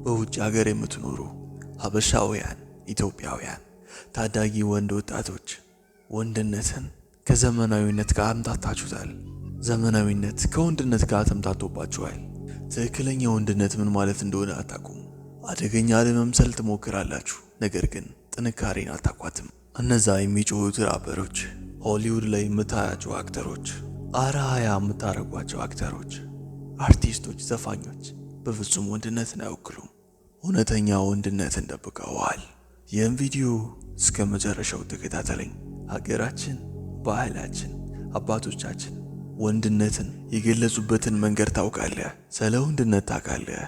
በውጭ ሀገር የምትኖሩ ሀበሻውያን፣ ኢትዮጵያውያን ታዳጊ ወንድ ወጣቶች ወንድነትን ከዘመናዊነት ጋር አምታታችሁታል። ዘመናዊነት ከወንድነት ጋር ተምታቶባችኋል። ትክክለኛ ወንድነት ምን ማለት እንደሆነ አታውቁም። አደገኛ ለመምሰል ትሞክራላችሁ፣ ነገር ግን ጥንካሬን አታቋትም። እነዛ የሚጮሁት ራፐሮች፣ ሆሊውድ ላይ የምታያቸው አክተሮች፣ አርአያ የምታረጓቸው አክተሮች፣ አርቲስቶች፣ ዘፋኞች በፍጹም ወንድነትን አይወክሉም። እውነተኛ ወንድነትን ደብቀዋል። ይህን ቪዲዮ እስከ መጨረሻው ተከታተለኝ። ሀገራችን፣ ባህላችን፣ አባቶቻችን ወንድነትን የገለጹበትን መንገድ ታውቃለህ። ስለ ወንድነት ታውቃለህ።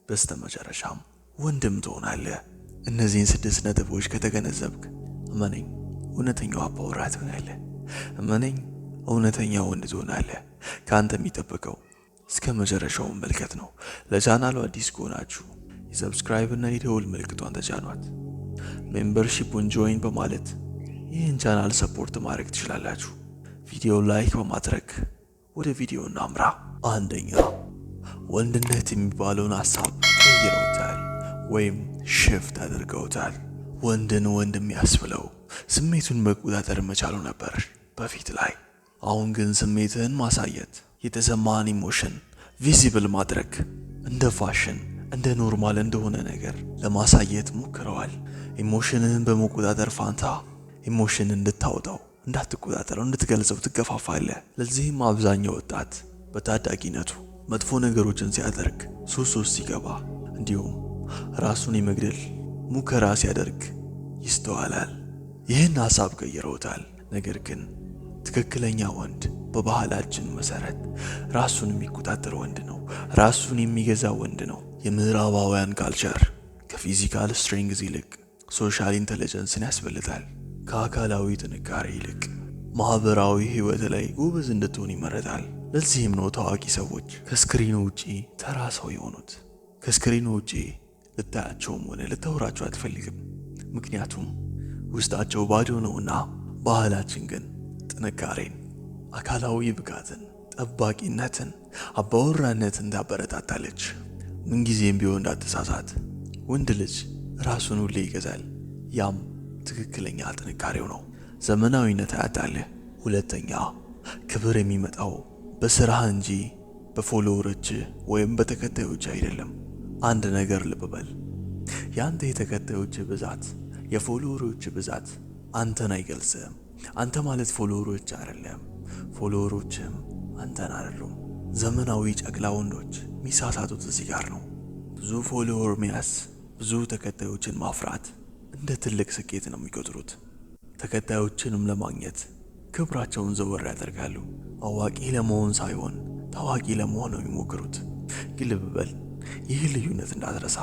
በስተመጨረሻም ወንድም ትሆናለህ። እነዚህን 6 ነጥቦች ከተገነዘብክ እመነኝ እውነተኛው አባወራ ትሆናለህ። እመነኝ እውነተኛ ወንድ ትሆናለህ። ከአንተ የሚጠበቀው እስከ መጨረሻው መልከት ነው። ለቻናሉ አዲስ ከሆናችሁ የሰብስክራይብ እና የደወል ምልክቷን ተጫኗት። ሜምበርሺፑን ጆይን በማለት ይህን ቻናል ሰፖርት ማድረግ ትችላላችሁ። ቪዲዮ ላይክ በማድረግ ወደ ቪዲዮ እናምራ። አንደኛ፣ ወንድነት የሚባለውን ሐሳብ ቀይረውታል ወይም ሽፍት አድርገውታል። ወንድን ወንድ የሚያስብለው ስሜቱን መቆጣጠር መቻሉ ነበር በፊት ላይ። አሁን ግን ስሜትህን ማሳየት፣ የተሰማህን ኢሞሽን ቪዚብል ማድረግ እንደ ፋሽን እንደ ኖርማል እንደሆነ ነገር ለማሳየት ሞክረዋል። ኢሞሽንህን በመቆጣጠር ፋንታ ኢሞሽን እንድታወጣው እንዳትቆጣጠረው እንድትገልጸው ትገፋፋለህ። ለዚህም አብዛኛው ወጣት በታዳጊነቱ መጥፎ ነገሮችን ሲያደርግ፣ ሱስ ውስጥ ሲገባ፣ እንዲሁም ራሱን የመግደል ሙከራ ሲያደርግ ይስተዋላል። ይህን ሐሳብ ቀይረውታል። ነገር ግን ትክክለኛ ወንድ በባህላችን መሰረት ራሱን የሚቆጣጠር ወንድ ነው። ራሱን የሚገዛ ወንድ ነው። የምዕራባውያን ካልቸር ከፊዚካል ስትሬንግዝ ይልቅ ሶሻል ኢንተለጀንስን ያስበልጣል። ከአካላዊ ጥንካሬ ይልቅ ማህበራዊ ህይወት ላይ ጎበዝ እንድትሆን ይመረጣል። ለዚህም ነው ታዋቂ ሰዎች ከስክሪኑ ውጪ ተራ ሰው የሆኑት። ከስክሪኑ ውጪ ልታያቸውም ሆነ ልታወራቸው አትፈልግም፣ ምክንያቱም ውስጣቸው ባዶ ነውና። ባህላችን ግን ጥንካሬን፣ አካላዊ ብቃትን፣ ጠባቂነትን፣ አባወራነትን ታበረታታለች። ምንጊዜም ቢሆን እንዳትሳሳት፣ ወንድ ልጅ ራሱን ሁሌ ይገዛል። ያም ትክክለኛ ጥንካሬው ነው። ዘመናዊነት አያታልህ። ሁለተኛ፣ ክብር የሚመጣው በስራህ እንጂ በፎሎወሮች ወይም በተከታዮች አይደለም። አንድ ነገር ልብ በል። ያንተ የተከታዮች ብዛት፣ የፎሎወሮች ብዛት አንተን አይገልጽም። አንተ ማለት ፎሎወሮች አይደለም፣ ፎሎወሮችም አንተን አይደሉም። ዘመናዊ ጨቅላ ወንዶች የሚሳሳቱት እዚህ ጋር ነው። ብዙ ፎሎወር መያዝ፣ ብዙ ተከታዮችን ማፍራት እንደ ትልቅ ስኬት ነው የሚቆጥሩት። ተከታዮችንም ለማግኘት ክብራቸውን ዘወር ያደርጋሉ። አዋቂ ለመሆን ሳይሆን ታዋቂ ለመሆን ነው የሚሞክሩት። ግን ልብ በል፣ ይህ ልዩነት እንዳትረሳ።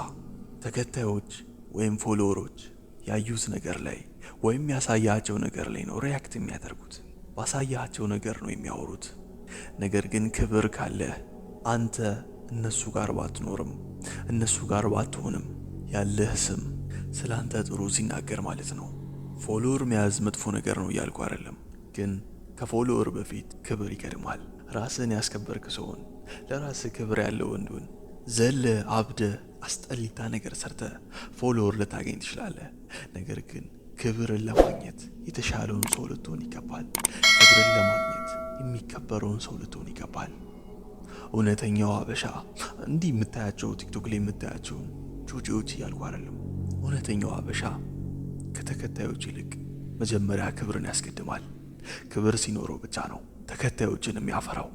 ተከታዮች ወይም ፎሎወሮች ያዩት ነገር ላይ ወይም ያሳያቸው ነገር ላይ ነው ሪያክት የሚያደርጉት። ባሳያቸው ነገር ነው የሚያወሩት። ነገር ግን ክብር ካለ አንተ እነሱ ጋር ባትኖርም እነሱ ጋር ባትሆንም ያለህ ስም ስላንተ ጥሩ ሲናገር ማለት ነው። ፎሎወር መያዝ መጥፎ ነገር ነው እያልኩ አይደለም፣ ግን ከፎሎወር በፊት ክብር ይቀድማል። ራስን ያስከበርክ ሰውን፣ ለራስህ ክብር ያለው ወንዱን ዘለ አብደ አስጠሊታ ነገር ሰርተ ፎሎወር ልታገኝ ትችላለህ። ነገር ግን ክብርን ለማግኘት የተሻለውን ሰው ልትሆን ይገባል። ክብርን ለማግኘት የሚከበረውን ሰው ልትሆን ይገባል። እውነተኛው ሀበሻ እንዲህ የምታያቸው ቲክቶክ ላይ የምታያቸው ጩጬዎች እያልኩ አይደለም። እውነተኛው ሀበሻ ከተከታዮች ይልቅ መጀመሪያ ክብርን ያስቀድማል። ክብር ሲኖረው ብቻ ነው ተከታዮችን የሚያፈራው።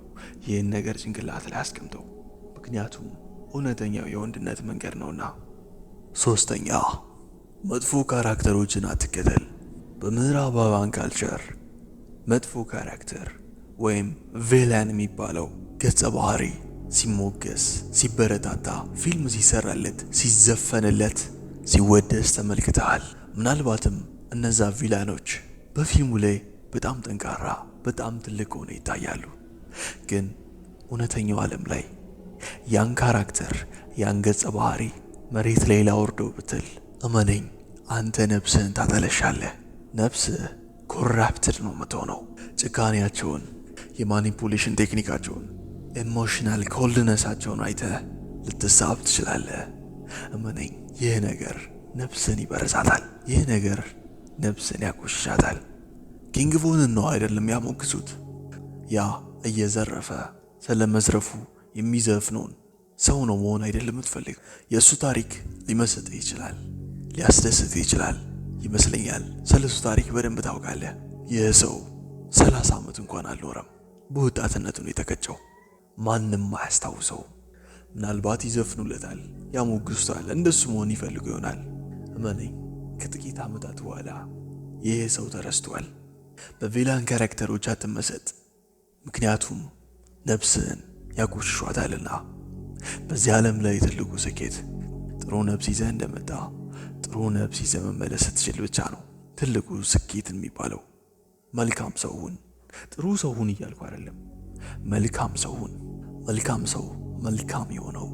ይህን ነገር ጭንቅላት ላይ አስቀምጠው፣ ምክንያቱም እውነተኛው የወንድነት መንገድ ነውና። ሶስተኛ፣ መጥፎ ካራክተሮችን አትከተል። በምዕራባውያን ካልቸር መጥፎ ካራክተር ወይም ቪላን የሚባለው ገጸ ባህሪ ሲሞገስ፣ ሲበረታታ፣ ፊልም ሲሰራለት፣ ሲዘፈንለት፣ ሲወደስ ተመልክተሃል። ምናልባትም እነዛ ቪላኖች በፊልሙ ላይ በጣም ጠንካራ፣ በጣም ትልቅ ሆነው ይታያሉ። ግን እውነተኛው ዓለም ላይ ያን ካራክተር፣ ያን ገጸ ባህሪ መሬት ላይ ላወርደው ብትል እመነኝ አንተ ነፍስህን ታጠለሻለህ። ነፍስህ ኮራፕትድ ነው የምትሆነው። ጭካኔያቸውን፣ የማኒፑሌሽን ቴክኒካቸውን፣ ኢሞሽናል ኮልድነሳቸውን አይተህ ልትሳብ ትችላለህ። እመነኝ፣ ይህ ነገር ነፍስን ይበረዛታል። ይህ ነገር ነፍስን ያቆሽሻታል። ኪንግ ቮንን ነው አይደለም ያሞግሱት። ያ እየዘረፈ ስለመዝረፉ የሚዘፍነውን ሰው ነው መሆን አይደለም የምትፈልግ። የእሱ ታሪክ ሊመስጥህ ይችላል፣ ሊያስደስትህ ይችላል ይመስለኛል። ስለሱ ታሪክ በደንብ ታውቃለህ። ይህ ሰው 30 ዓመት እንኳን አልኖረም። በወጣትነቱ ነው የተቀጨው። ማንም አያስታውሰው። ምናልባት ይዘፍኑለታል፣ ያሞግሱታል፣ እንደሱ መሆን ይፈልጉ ይሆናል። እመነኝ፣ ከጥቂት ዓመታት በኋላ ይህ ሰው ተረስቷል። በቪላን ካራክተሮች አትመሰጥ፣ ምክንያቱም ነፍስን ያቆሽሿታልና። በዚህ ዓለም ላይ ትልቁ ስኬት ጥሩ ነፍስ ይዘህ እንደመጣ ጥሩ ነፍስ ይዘህ መመለስ ስትችል ብቻ ነው ትልቁ ስኬት የሚባለው። መልካም ሰው ሁን። ጥሩ ሰው ሁን እያልኩ አይደለም፣ መልካም ሰው ሁን። መልካም ሰው መልካም የሆነው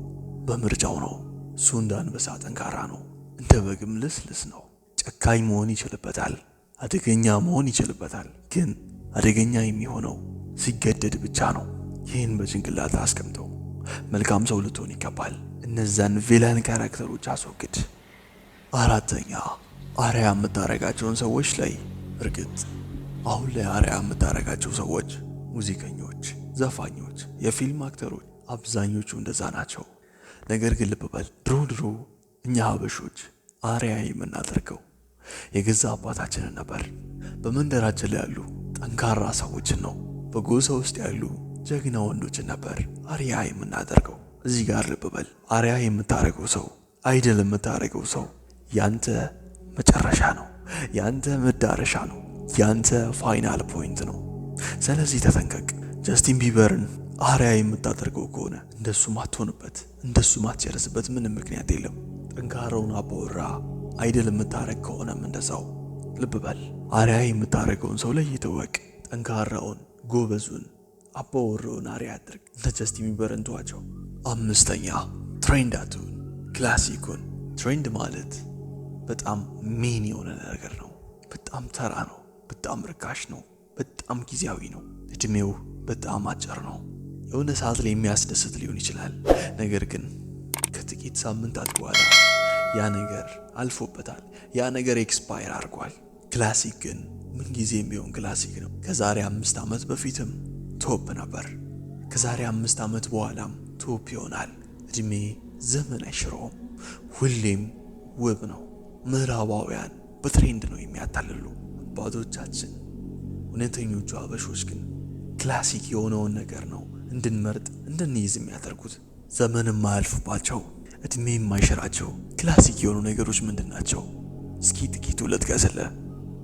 በምርጫው ነው። እሱ እንደ አንበሳ ጠንካራ ነው፣ እንደ በግም ልስልስ ነው። ጨካኝ መሆን ይችልበታል፣ አደገኛ መሆን ይችልበታል። ግን አደገኛ የሚሆነው ሲገደድ ብቻ ነው። ይህን በጭንቅላት አስቀምጠው። መልካም ሰው ልትሆን ይገባል። እነዛን ቪላን ካራክተሮች አስወግድ። አራተኛ፣ አርያ የምታረጋቸውን ሰዎች ላይ እርግጥ አሁን ላይ አርያ የምታረጋቸው ሰዎች ሙዚቀኞች፣ ዘፋኞች፣ የፊልም አክተሮች አብዛኞቹ እንደዛ ናቸው። ነገር ግን ልብ በል፣ ድሮ እኛ ሀበሾች አርያ የምናደርገው የገዛ አባታችንን ነበር። በመንደራችን ላይ ያሉ ጠንካራ ሰዎችን ነው። በጎሳ ውስጥ ያሉ ጀግና ወንዶችን ነበር አርያ የምናደርገው። እዚህ ጋር ልብ በል፣ አርያ የምታረገው ሰው አይደል የምታረገው ሰው ያንተ መጨረሻ ነው፣ ያንተ መዳረሻ ነው፣ ያንተ ፋይናል ፖይንት ነው። ስለዚህ ተጠንቀቅ። ጀስቲን ቢበርን አርያ የምታደርገው ከሆነ እንደሱ ማትሆንበት፣ እንደሱ ማትጨርስበት ምንም ምክንያት የለም። ጠንካራውን አባወራ አይደል የምታረግ ከሆነም እንደዛው። ልብ በል፣ አርያ የምታረገውን ሰው ለይተህ እወቅ። ጠንካራውን ጎበዙን አባወራውን አርያ አድርግ። እንደ ጀስቲን ቢበርን ተዋቸው። አምስተኛ፣ ትሬንድ አትሁን፣ ክላሲኩን። ትሬንድ ማለት በጣም ሜን የሆነ ነገር ነው። በጣም ተራ ነው፣ በጣም ርካሽ ነው፣ በጣም ጊዜያዊ ነው። እድሜው በጣም አጭር ነው። የሆነ ሰዓት ላይ የሚያስደስት ሊሆን ይችላል። ነገር ግን ከጥቂት ሳምንታት በኋላ ያ ነገር አልፎበታል። ያ ነገር ኤክስፓየር አድርጓል። ክላሲክ ግን ምንጊዜም ቢሆን ክላሲክ ነው። ከዛሬ 5 ዓመት በፊትም ቶፕ ነበር። ከዛሬ 5 ዓመት በኋላም ቶፕ ይሆናል። እድሜ ዘመን አይሽረውም። ሁሌም ውብ ነው። ምዕራባውያን በትሬንድ ነው የሚያታልሉ። አባቶቻችን እውነተኞቹ አበሾች ግን ክላሲክ የሆነውን ነገር ነው እንድንመርጥ እንድንይዝ የሚያደርጉት። ዘመን የማያልፍባቸው እድሜ የማይሽራቸው ክላሲክ የሆኑ ነገሮች ምንድን ናቸው? እስኪ ጥቂቱ ልጥቀስልህ።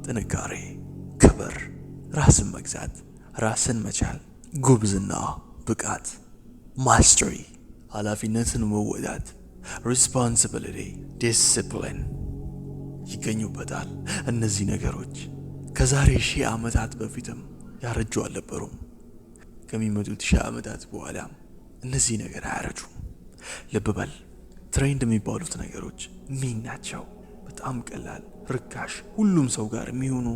ጥንካሬ፣ ክብር፣ ራስን መግዛት፣ ራስን መቻል፣ ጉብዝና፣ ብቃት፣ ማስተሪ፣ ኃላፊነትን መወጣት፣ ሪስፖንሲቢሊቲ፣ ዲስፕሊን ይገኙበታል። እነዚህ ነገሮች ከዛሬ 1000 ዓመታት በፊትም ያረጁ አልነበሩም። ከሚመጡት 1000 ዓመታት በኋላም እነዚህ ነገር አያረጁም። ልብ በል፣ ትሬንድ የሚባሉት ነገሮች ምን ናቸው? በጣም ቀላል፣ ርካሽ፣ ሁሉም ሰው ጋር የሚሆኑ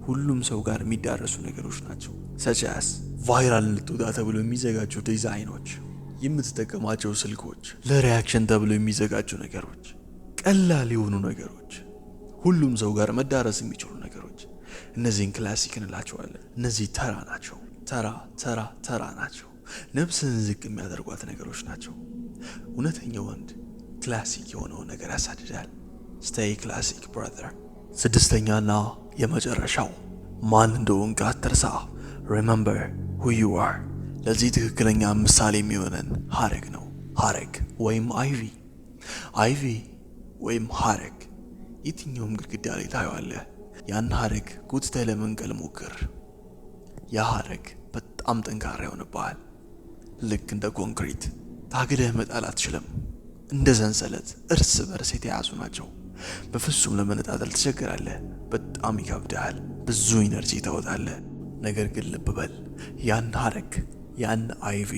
ሁሉም ሰው ጋር የሚዳረሱ ነገሮች ናቸው። ሰቻስ ቫይራል ልትወጣ ተብሎ የሚዘጋጁ ዲዛይኖች፣ የምትጠቀማቸው ስልኮች፣ ለሪያክሽን ተብሎ የሚዘጋጁ ነገሮች፣ ቀላል የሆኑ ነገሮች፣ ሁሉም ሰው ጋር መዳረስ የሚችሉ ነገሮች፣ እነዚህን ክላሲክ እንላቸዋለን። እነዚህ ተራ ናቸው። ተራ ናቸው። ነፍስን ዝቅ የሚያደርጓት ነገሮች ናቸው። እውነተኛው ወንድ ክላሲክ የሆነውን ነገር ያሳድዳል። ስቴይ ክላሲክ ብራዘር። ስድስተኛና የመጨረሻው፣ ማን እንደሆንክ አትርሳ። ሪመምበር ሁ ዩ አር። ለዚህ ትክክለኛ ምሳሌ የሚሆነን ሀረግ ነው። ሀረግ ወይም አይቪ ወይም ሀረግ የትኛውም ግድግዳ ላይ ታየዋለህ። ያን ሀረግ ጎትተህ ለመንቀል ሞክር። ያ ሀረግ በጣም ጠንካራ ይሆንብሃል። ልክ እንደ ኮንክሪት ታግለህ መጣል አትችልም። እንደ ሰንሰለት እርስ በርስ የተያዙ ናቸው። በፍጹም ለመነጣጠል ትቸገራለህ። በጣም ይከብዳል። ብዙ ኢነርጂ ታወጣለህ። ነገር ግን ልብ በል፣ ያን ሀረግ ያን አይቪ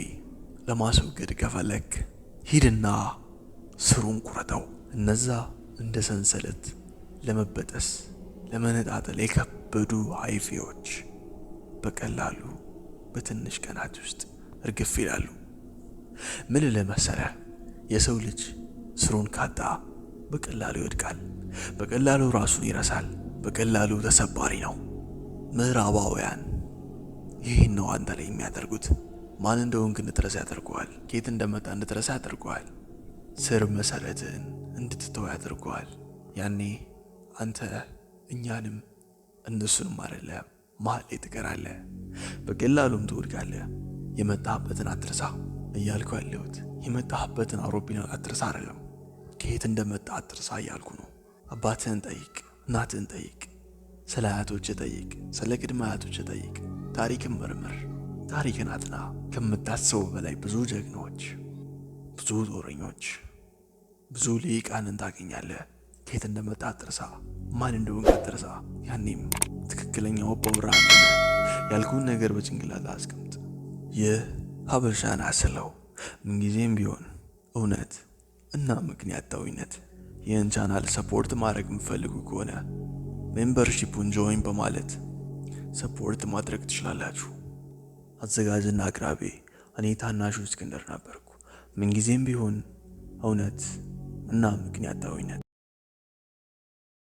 ለማስወገድ ከፈለክ ሂድና ስሩን ቁረጠው። እነዛ እንደ ሰንሰለት ለመበጠስ ለመነጣጠል የከበዱ አይቪዎች በቀላሉ በትንሽ ቀናት ውስጥ እርግፍ ይላሉ። ምን ልመሰለህ፣ የሰው ልጅ ስሩን ካጣ በቀላሉ ይወድቃል። በቀላሉ ራሱን ይረሳል። በቀላሉ ተሰባሪ ነው። ምዕራባውያን ይህን ነው አንተ ላይ የሚያደርጉት። ማን እንደሆንክ እንድትረሳ ያደርገዋል። ከየት እንደመጣ እንድትረሳ ያደርገዋል። ስር መሰረትህን እንድትተው ያደርገዋል። ያኔ አንተ እኛንም እነሱንም አይደለም መሀል ላይ ትቀራለህ። በቀላሉም ትወድቃለህ። የመጣህበትን አትርሳ እያልኩ ያለሁት የመጣህበትን አውሮፕላን አትርሳ አይደለም፣ ከየት እንደመጣ አትርሳ እያልኩ ነው። አባትህን ጠይቅ፣ እናትህን ጠይቅ፣ ስለ አያቶችህ ጠይቅ፣ ስለ ቅድመ አያቶችህ ጠይቅ። ታሪክን መርምር፣ ታሪክን አጥና። ከምታስበው በላይ ብዙ ጀግኖች፣ ብዙ ጦረኞች፣ ብዙ ሊቃንን ታገኛለህ። ከየት እንደመጣ አትርሳ፣ ማን እንደሆንክ አትርሳ። ያኔም ትክክለኛው አባወራ ያልኩን ነገር በጭንቅላት አስቀምጥ። ይህ ሀበሻን አስለው። ምንጊዜም ቢሆን እውነት እና ምክንያታዊነት። ይህን ቻናል ሰፖርት ማድረግ የምፈልጉ ከሆነ ሜምበርሺፑን ጆይን በማለት ሰፖርት ማድረግ ትችላላችሁ። አዘጋጅና አቅራቢ እኔ ታናሹ እስክንድር ነበርኩ። ምንጊዜም ቢሆን እውነት እና ምክንያታዊነት